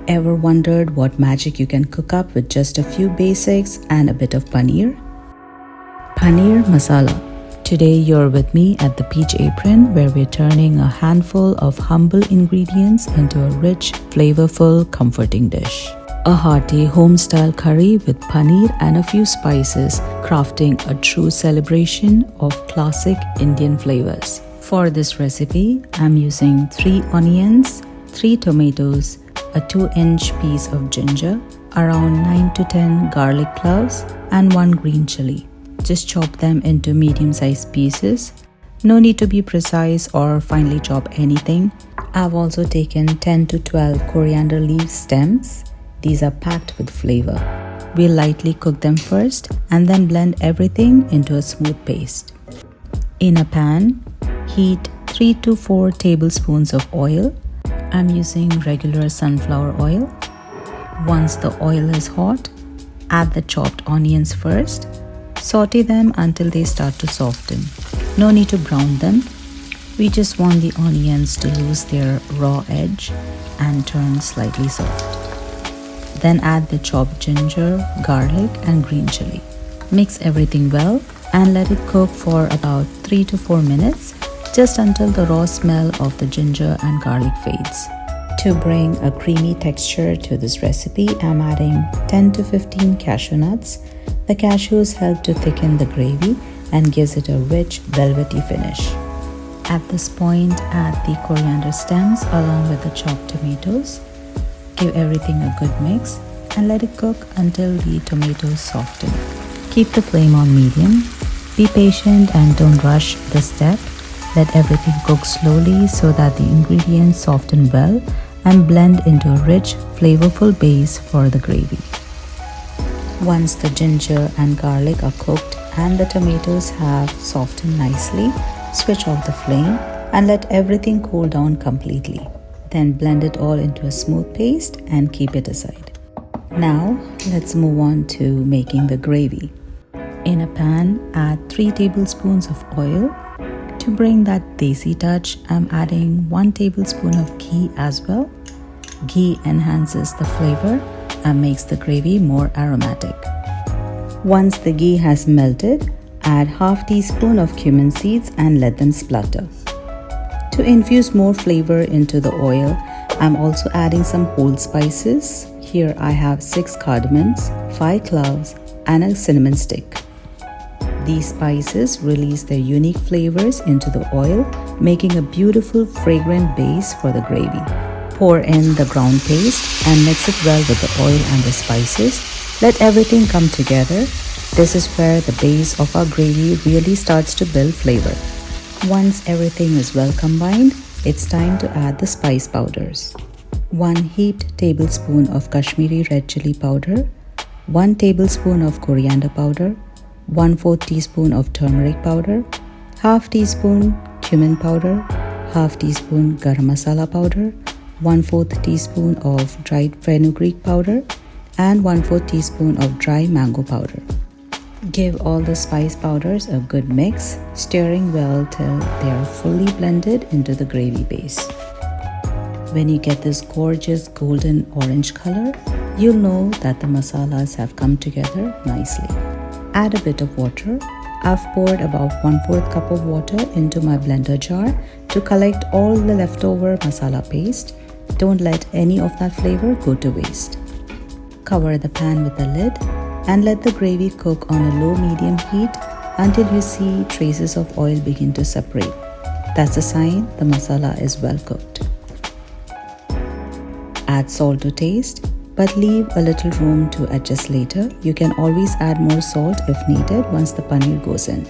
Ever wondered what magic you can cook up with just a few basics and a bit of paneer? Paneer Masala. Today you're with me at the Peach Apron, where we're turning a handful of humble ingredients into a rich, flavorful, comforting dish. A hearty home-style curry with paneer and a few spices, crafting a true celebration of classic Indian flavors. For this recipe, I'm using 3 onions, 3 tomatoes, a 2-inch piece of ginger, around 9 to 10 garlic cloves, and 1 green chili. Just chop them into medium-sized pieces. No need to be precise or finely chop anything. I've also taken 10 to 12 coriander leaf stems. These are packed with flavor. We'll lightly cook them first and then blend everything into a smooth paste. In a pan, heat 3 to 4 tablespoons of oil. I'm using regular sunflower oil. Once the oil is hot, add the chopped onions first. Saute them until they start to soften. No need to brown them. We just want the onions to lose their raw edge and turn slightly soft. Then add the chopped ginger, garlic, and green chili. Mix everything well and let it cook for about 3 to 4 minutes, just until the raw smell of the ginger and garlic fades. To bring a creamy texture to this recipe, I'm adding 10 to 15 cashew nuts. The cashews help to thicken the gravy and gives it a rich, velvety finish. At this point, add the coriander stems along with the chopped tomatoes. Give everything a good mix and let it cook until the tomatoes soften. Keep the flame on medium. Be patient and don't rush the step. Let everything cook slowly so that the ingredients soften well and blend into a rich, flavorful base for the gravy. Once the ginger and garlic are cooked and the tomatoes have softened nicely, switch off the flame and let everything cool down completely. Then blend it all into a smooth paste and keep it aside. Now, let's move on to making the gravy. In a pan, add 3 tablespoons of oil. To bring that desi touch, I'm adding 1 tablespoon of ghee as well. Ghee enhances the flavor and makes the gravy more aromatic. Once the ghee has melted, add half teaspoon of cumin seeds and let them splutter. To infuse more flavor into the oil, I'm also adding some whole spices. Here I have 6 cardamoms, 5 cloves, and a cinnamon stick. These spices release their unique flavors into the oil, making a beautiful fragrant base for the gravy. Pour in the ground paste and mix it well with the oil and the spices. Let everything come together. This is where the base of our gravy really starts to build flavor. Once everything is well combined, it's time to add the spice powders. 1 heaped tablespoon of Kashmiri red chili powder, 1 tablespoon of coriander powder, 1/4 teaspoon of turmeric powder, half teaspoon cumin powder, half teaspoon garam masala powder, 1/4 teaspoon of dried fenugreek powder, and 1/4 teaspoon of dry mango powder. Give all the spice powders a good mix, stirring well till they are fully blended into the gravy base. When you get this gorgeous golden orange color, you'll know that the masalas have come together nicely. Add a bit of water. I've poured about 1/4 cup of water into my blender jar to collect all the leftover masala paste. Don't let any of that flavor go to waste. Cover the pan with a lid and let the gravy cook on a low-medium heat until you see traces of oil begin to separate. That's a sign the masala is well cooked. Add salt to taste, but leave a little room to adjust later. You can always add more salt if needed once the paneer goes in.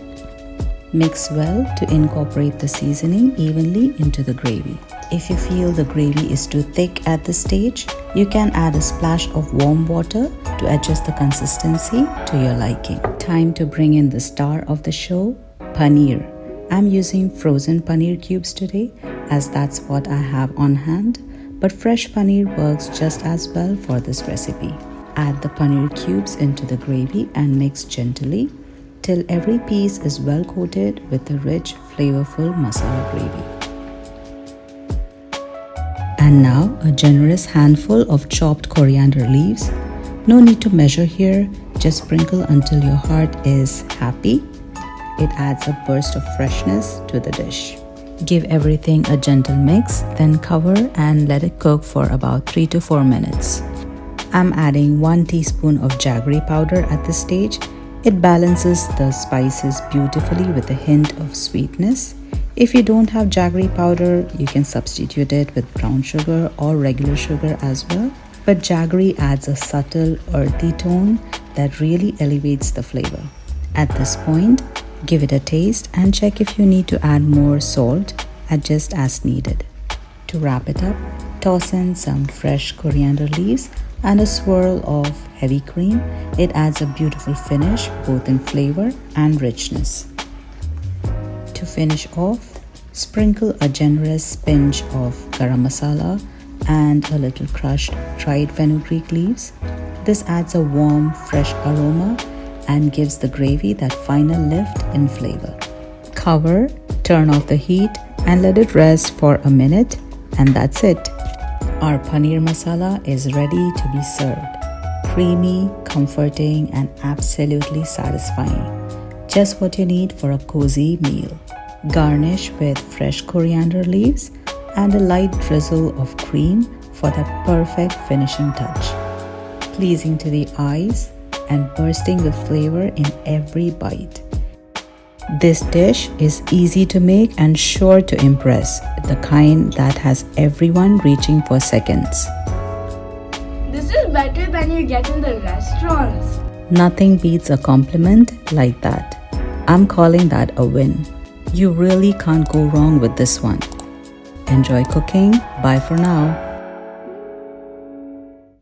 Mix well to incorporate the seasoning evenly into the gravy. If you feel the gravy is too thick at this stage, you can add a splash of warm water to adjust the consistency to your liking. Time to bring in the star of the show, paneer. I'm using frozen paneer cubes today as that's what I have on hand, but fresh paneer works just as well for this recipe. Add the paneer cubes into the gravy and mix gently till every piece is well coated with the rich, flavorful masala gravy. And now a generous handful of chopped coriander leaves. No need to measure here, just sprinkle until your heart is happy. It adds a burst of freshness to the dish. Give everything a gentle mix, then cover and let it cook for about 3 to 4 minutes. I'm adding 1 teaspoon of jaggery powder at this stage. It balances the spices beautifully with a hint of sweetness. If you don't have jaggery powder, you can substitute it with brown sugar or regular sugar as well. But jaggery adds a subtle earthy tone that really elevates the flavor. At this point, give it a taste and check if you need to add more salt, adjust as needed. To wrap it up, toss in some fresh coriander leaves and a swirl of heavy cream. It adds a beautiful finish both in flavor and richness. To finish off, sprinkle a generous pinch of garam masala and a little crushed dried fenugreek leaves. This adds a warm, fresh aroma and gives the gravy that final lift in flavor. Cover, turn off the heat and let it rest for a minute, and that's it. Our paneer masala is ready to be served. Creamy, comforting and absolutely satisfying. Just what you need for a cozy meal. Garnish with fresh coriander leaves and a light drizzle of cream for that perfect finishing touch. Pleasing to the eyes and bursting with flavor in every bite. This dish is easy to make and sure to impress, the kind that has everyone reaching for seconds. This is better than you get in the restaurants. Nothing beats a compliment like that. I'm calling that a win. You really can't go wrong with this one. Enjoy cooking. Bye for now.